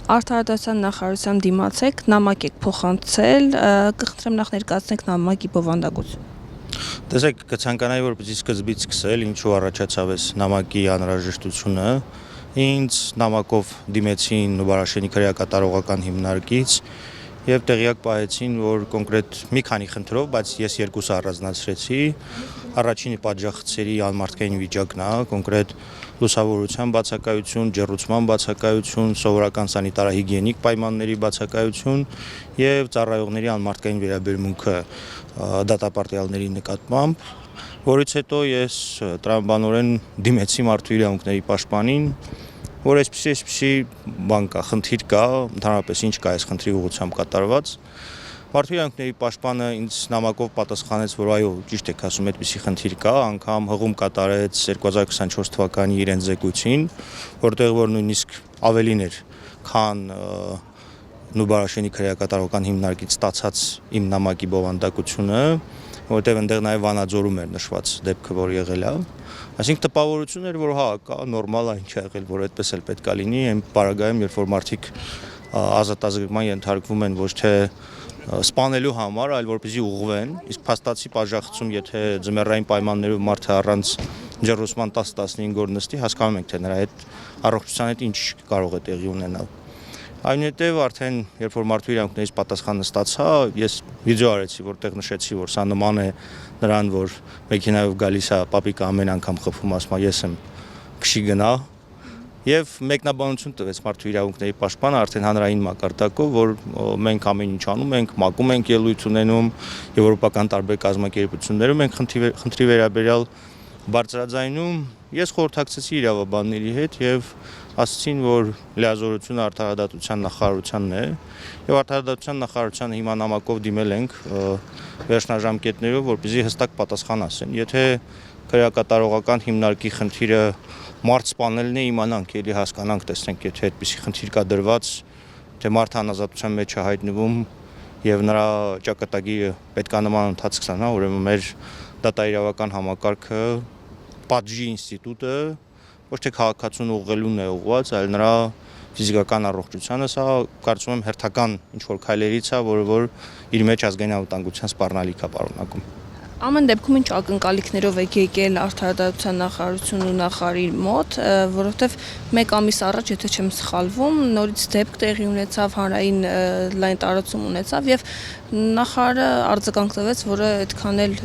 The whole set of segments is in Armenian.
Արդարադատության նախարարության դիմացեք, նամակ եք փոխանցել, կխնդրեմ նախ ներկայացնեք նամակի բովանդակություն։ Տեսեք, կցանկանայի որպեսզի սկզբից սկսել, ինչու առաջացավ այս նամակի անհրաժեշտությունը։ Ինձ նամակով դիմեցին Նուբարաշենի քրեակատարողական հիմնարկից եւ տեղյակ պահեցին, որ կոնկրետ մի քանի խնդրով, բայց ես երկուսը առանձնացրեցի։ Առաջինը պատժախցերի անմարդկային վիճակն է, կոնկրետ լուսավորության բացակայություն, ջեռուցման բացակայություն, սովորական սանիտարահիգիենիկ պայմանների բացակայություն եւ ծառայողների անմարդկային վերաբերմունքը դատապարտյալների նկատմամբ, որից հետո ես տրամաբանորեն դիմեցի մարդու իրավունքների պաշտպանին, որ այսպիսի բան կա, խնդիր կա, ընդհանրապես ինչ կա այս խնդրի ուղղությամբ կատարված։ Մարդու իրավունքների պաշտպանը ինձ նամակով պատասխանեց, որ այո, ճիշտ եք ասում, այդպիսի խնդիր կա, անգամ հղում կատարեց 2024 թվականի իրենց զեկույցին, որտեղ որ նույնիսկ ավելին էր, քան Նուբարաշենի քրեակատարողական հիմնարկից ստացած իմ նամակի բովանդակությունը, որտեղ այնտեղ նաև Վանաձորում էր նշված դեպքը, որ եղել է։ Այսինքն տպավորություն էր, որ հա, կա նորմալ է, ինչ է եղել, որ այդպես էլ պետք է լինի, այն պարագայում, երբ որ մարդիկ ազատազրկման ենթարկվում են ոչ թե սպանելու համար, այլ որպեսզի ուղղվեն, իսկ փաստացի պատժախցում, եթե ձմեռային պայմաններով մարդը առանց ջեռուցման 10-15 օր նստի, հասկանում ենք, թե նրա հետ առողջության հետ ինչ կարող է տեղի ունենալ։ Այնուհետև արդեն, երբ որ մարդու իրավունքներից պատասխանը ստացա, ես վիդեո արեցի, որտեղ նշեցի, որ սա նման է նրան, որ մեքենայով գալիս է, պապիկը ամեն անգամ խփում, ասում է, ես եմ, քշի գնա, եւ մեկնաբանություն տվեց մարդու իրավունքների պաշտպանը արդեն հանրային մակարդակով, որ մենք ամեն ինչ անում ենք, մակում ենք ելույթ ունենում, եվրոպական տարբեր կազմակերպություններում ենք խնդրի վերաբերյալ բարձրաձայնում, ես խորհրդակցեցի իրավաբանների հետ եւ ասացին, որ լիազորությունը արդարադատության նախարարությանն է եւ արդարադատության նախարարությանը հիմա նամակով դիմել ենք վերջնաժամկետներով, որպեսզի հստակ պատասխան ասեն։ Եթե քրեակատարողական հիմնարկի խնդիրը մարդ սպանելն է, իմանանք, էլի հասկանանք, տեսնենք, եթե այդպիսի խնդիր կա դրված, թե մարդը անազատության մեջ է հայտնվում եւ նրա ճակատագիրը պետք է նման ընթացք ստանա, ուրեմն մեր դատաիրավական համակարգը պատժի ինստիտուտը ոչ թե քաղաքացուն ուղղելուն է ուղղված, այլ նրա ֆիզիկական առողջությանը, սա կարծում եմ հերթական ինչ-որ քայլերից է, որը որ իր մեջ ազգային անվտանգության սպառնալիք է պարունակում։ Ամեն դեպքում ինչ ակնկալիքներով եք եկել արդարադատության նախարարություն ու նախարարի մոտ, որովհետև մեկ ամիս առաջ, եթե չեմ սխալվում, նորից դեպք տեղի ունեցավ, հանրային լայն տարածում ունեցավ եւ նախարարը արձագանք տվեց, որը այդքան էլ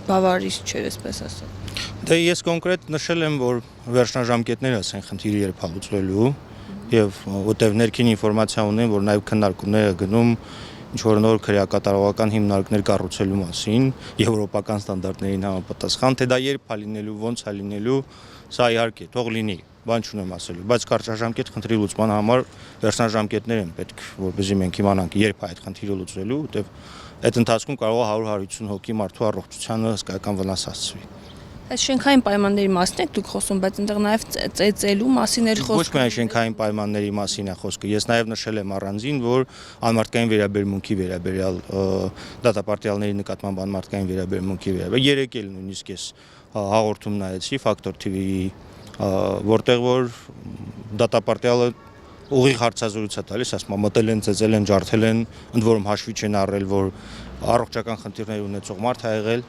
բավարար չէր, այսպես ասած։ Դե ես կոնկրետ նշել եմ, որ վերջնաժամկետներ ասեն խնդիրը երբ հալուցվելու եւ որտեվ ներքին ինֆորմացիա ունեն, որ նաեւ քննարկումները գնում ինչ-որ նոր քրեակատարողական հիմնարկներ կառուցելու մասին, եվրոպական ստանդարտներին համապատասխան, թե դա երբ է լինելու, ոնց է լինելու, սա իհարկե թող լինի, բան չունեմ ասելու, բայց կարճաժամկետ խնդրի լուծման համար վերջնաժամկետներ են պետք, որպեսզի մենք իմանանք, երբ է այդ խնդիրը լուծվելու, որտեվ այդ ընթացքում կարող է 100-150 հոգի մարդու առողջությանը հսկայական վնաս հասցվի։ Այս շենքային պայմանների մասին եք դուք խոսում, բայց այնտեղ նաև ծեծելու մասին էր խոսքը։ Ոչ միայն շենքային պայմանների մասին է խոսքը, ես նաև նշել եմ առանձին, որ անմարդկային վերաբերմունքի վերաբերյալ դատապարտյալների նկատմամբ անմարդկային վերաբերմունքի վերաբերյալ երեք էլ նույնիսկ ես հաղորդում նայեցի Factor TV-ի, որտեղ որ դատապարտյալը ուղիղ հարցազրույց է տալիս, ասում է մտել են, ծեծել են, ջարդել են, ընդ որում հաշվի չեն առել, որ առողջական խնդիրներ ունեցող մարդ է եղել։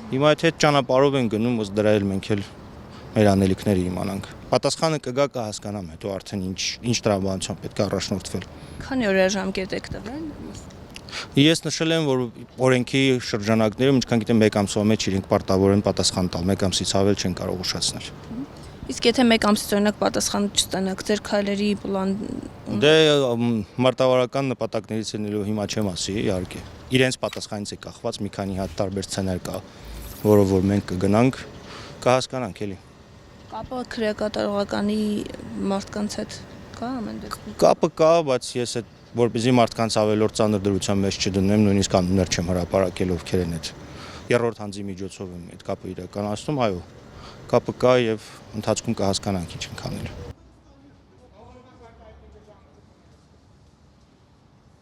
Հիմա եթե այդ ճանապարհով են գնում, ըստ դրա էլ մենք էլ մեր անելիքները իմանանք։ Պատասխանը կգա, կհասկանամ, հետո արդեն ինչ տրամաբանությամբ պետք է առաջնորդվել։ Քանի օրաժամկետ եք տվել։ Ես նշել եմ, որ օրենքի շրջանակներում, ինչքան գիտեմ, մեկ ամսվա մեջ իրենք պարտավոր են պատասխան տալ, մեկ ամսից ավել չեն կարող ուշացնել։ Իսկ եթե մեկ ամսից օրինակ պատասխան չստանաք, ձեր քայլերի պլան։ Դե մարտավարական նպատակներից ելնելով հիմա չեմ ասի, իհարկե։ Իրենց պատասխանից է կախված, մի քանի հատ տարբեր սցենար կա, որով որ մենք կգնանք, կհասկանանք էլի։ Կապը քրեակատարողականի մարդկանց հետ կա ամեն դեպքում։ Կապը կա, բայց ես այդ որպեսզի մարդկանց ավելորդ ծանր դրության մեջ չդնեմ, նույնիսկ անուններ չեմ հրապարակել ովքեր են այդ երրորդ հանձի միջոցով եմ այդ կապը իրականացնում, այո, կապը կա եւ ընթացքում կհասկանանք ինչ ենք անել։